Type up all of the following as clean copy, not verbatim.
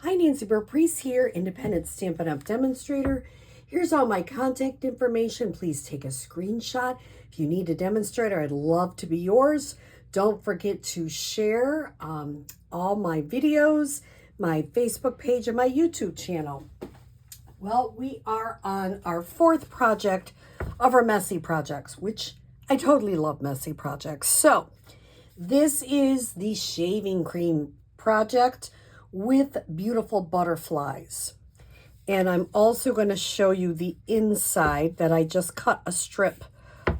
Hi, Nancy Burt-Preece here, independent Stampin' Up! Demonstrator. Here's all my contact information. Please take a screenshot. If you need a demonstrator, I'd love to be yours. Don't forget to share all my videos, my Facebook page, and my YouTube channel. Well, we are on our fourth project of our messy projects, which I totally love messy projects. So this is the shaving cream project with beautiful butterflies. And I'm also going to show you the inside that I just cut a strip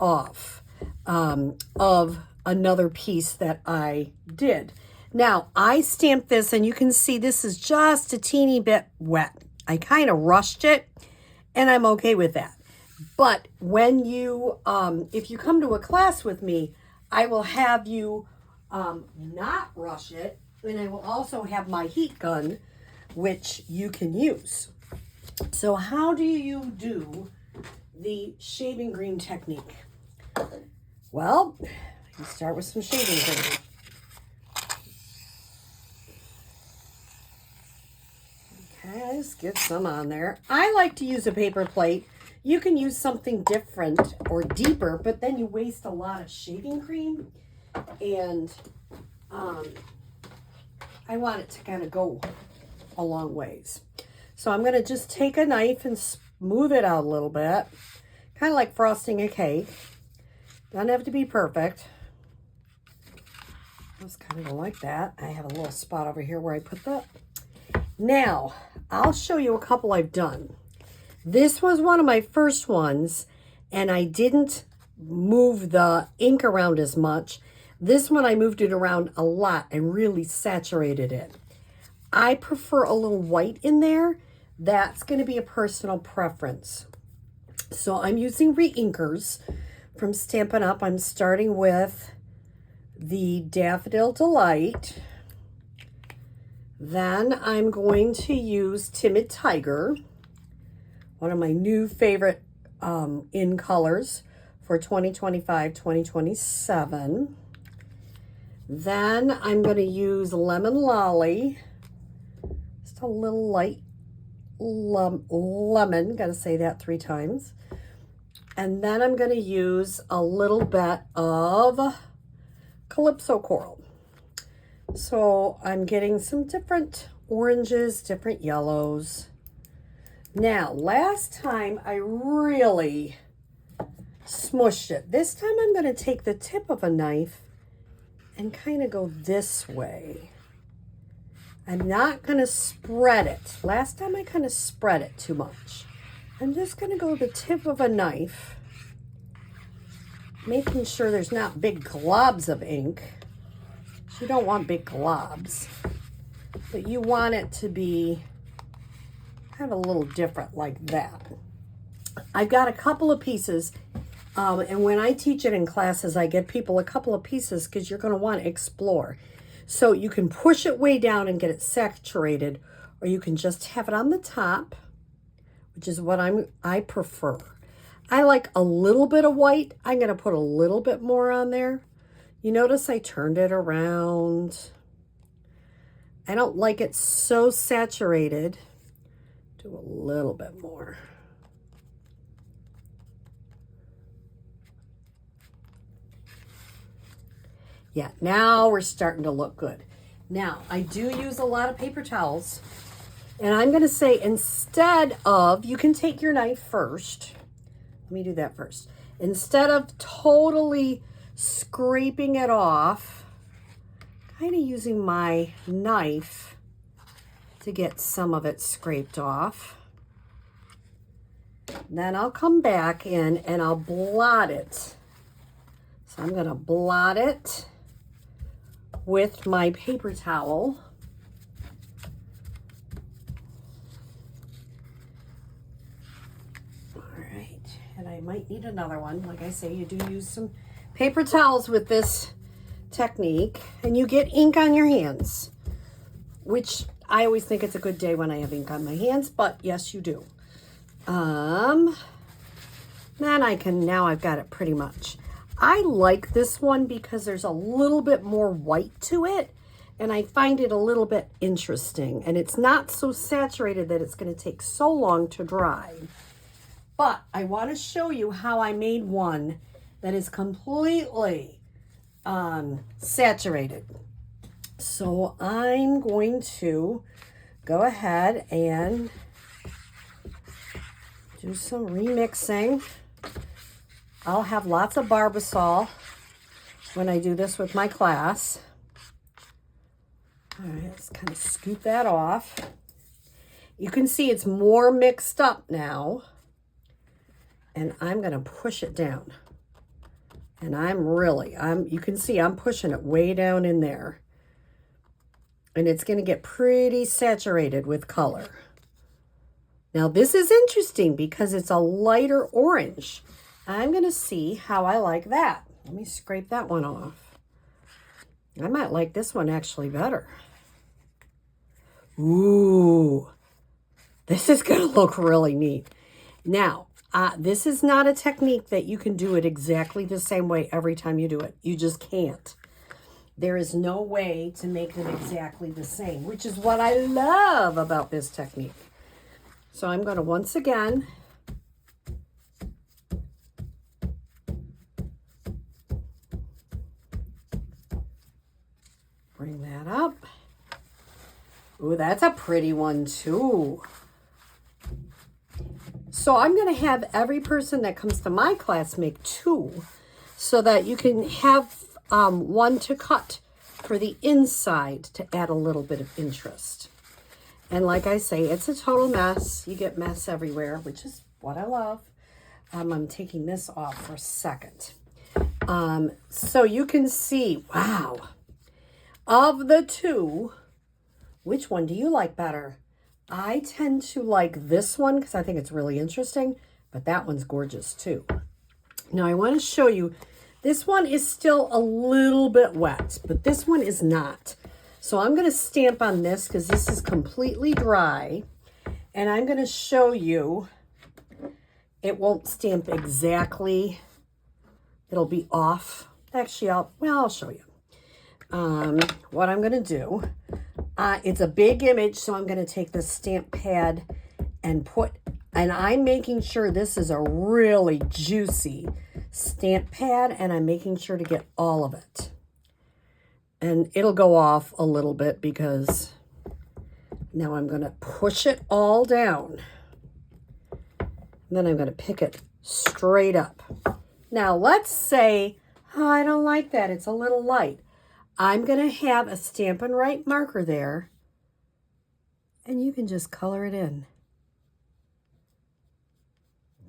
off of another piece that I did. Now, I stamped this, and you can see this is just a teeny bit wet. I kind of rushed it, and I'm okay with that. But when you, if you come to a class with me, I will have you not rush it, and I will also have my heat gun, which you can use. So how do you do the shaving cream technique? Well, you start with some shaving cream. Okay, just get some on there. I like to use a paper plate. You can use something different or deeper, but then you waste a lot of shaving cream, and I want it to kind of go a long ways. So I'm going to just take a knife and smooth it out a little bit, kind of like frosting a cake. Doesn't have to be perfect. Just kind of go like that. I have a little spot over here where I put that. Now, I'll show you a couple I've done. This was one of my first ones, and I didn't move the ink around as much. This one I moved it around a lot and really saturated it. I prefer a little white in there. That's going to be a personal preference. So I'm using re-inkers from Stampin' Up! I'm starting with the Daffodil Delight. Then I'm going to use Timid Tiger, one of my new favorite in colors for 2025-2027. Then I'm going to use Lemon Lolly, just a little light lemon, got to say that 3 times. And then I'm going to use a little bit of Calypso Coral. So I'm getting some different oranges, different yellows. Now, last time I really smushed it. This time I'm going to take the tip of a knife and kind of go this way. I'm not going to spread it. Last time I kind of spread it too much. I'm just going to go the tip of a knife, making sure there's not big globs of ink. You don't want big globs, but you want it to be kind of a little different like that. I've got a couple of pieces, and when I teach it in classes, I give people a couple of pieces because you're going to want to explore. So you can push it way down and get it saturated, or you can just have it on the top, which is what I prefer. I like a little bit of white. I'm going to put a little bit more on there. You notice I turned it around. I don't like it so saturated. Do a little bit more. Yeah, now we're starting to look good. Now, I do use a lot of paper towels. And I'm going to say, instead of, you can take your knife first. Let me do that first. Instead of totally scraping it off, kind of using my knife to get some of it scraped off. Then I'll come back in and I'll blot it. So I'm going to blot it with my paper towel. All right, and I might need another one. Like I say, you do use some paper towels with this technique, and you get ink on your hands, which I always think it's a good day when I have ink on my hands, but yes, you do. Then now I've got it pretty much. I like this one because there's a little bit more white to it, And I find it a little bit interesting. And it's not so saturated that it's going to take so long to dry. But I want to show you how I made one that is completely saturated. So I'm going to go ahead and do some remixing. I'll have lots of Barbasol when I do this with my class. All right, let's kind of scoop that off. You can see it's more mixed up now. And I'm going to push it down. And you can see I'm pushing it way down in there. And it's going to get pretty saturated with color. Now this is interesting because it's a lighter orange. I'm going to see how I like that. Let me scrape that one off. I might like this one actually better. Ooh, this is going to look really neat. Now, this is not a technique that you can do it exactly the same way every time you do it. You just can't. There is no way to make them exactly the same, which is what I love about this technique. So I'm going to once again bring that up. Ooh, that's a pretty one too. So I'm going to have every person that comes to my class make 2 so that you can have one to cut for the inside to add a little bit of interest. And like I say, it's a total mess. You get mess everywhere, which is what I love. I'm taking this off for a second. So you can see, wow, of the 2, which one do you like better? I tend to like this one because I think it's really interesting, but that one's gorgeous too. Now I want to show you, this one is still a little bit wet, but this one is not. So I'm going to stamp on this because this is completely dry, and I'm going to show you, it won't stamp exactly. It'll be off. Actually, I'll show you. What I'm going to do, it's a big image, so I'm going to take this stamp pad and I'm making sure this is a really juicy stamp pad, and I'm making sure to get all of it. And it'll go off a little bit because now I'm going to push it all down. And then I'm going to pick it straight up. Now let's say, oh, I don't like that. It's a little light. I'm going to have a Stampin' Write marker there, and you can just color it in.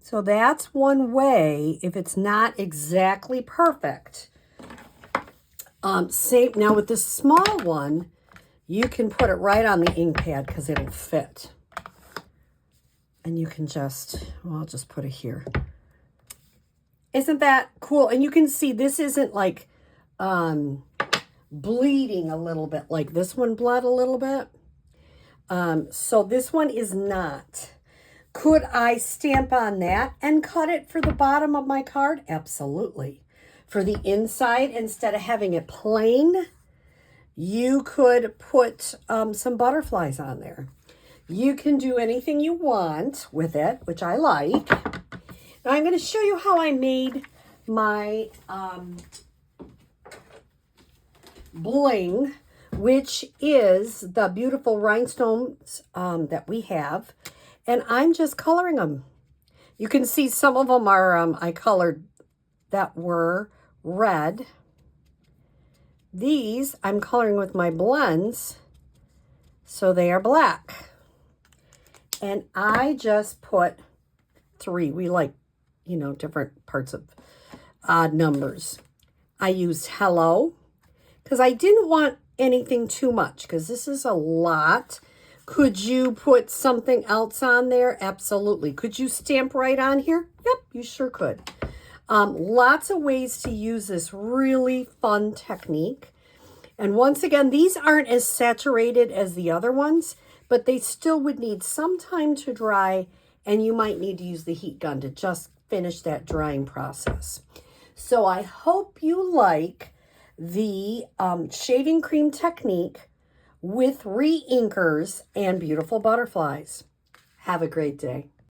So that's one way if it's not exactly perfect. Now with this small one, you can put it right on the ink pad because it'll fit. And you can I'll just put it here. Isn't that cool? And you can see this isn't like bleeding a little bit like this one bled a little bit. So this one is not. Could I stamp on that and cut it for the bottom of my card? Absolutely. For the inside, instead of having it plain, you could put some butterflies on there. You can do anything you want with it, which I like. Now I'm going to show you how I made my bling, which is the beautiful rhinestones that we have. And I'm just coloring them. You can see some of them are, I colored that were red. These I'm coloring with my blends, so they are black. And I just put 3. We like, different parts of odd numbers. I used hello because I didn't want anything too much because this is a lot. Could you put something else on there? Absolutely. Could you stamp right on here? Yep, you sure could. Lots of ways to use this really fun technique. And once again, these aren't as saturated as the other ones, but they still would need some time to dry, and you might need to use the heat gun to just finish that drying process. So I hope you like the shaving cream technique with re-inkers and beautiful butterflies. Have a great day.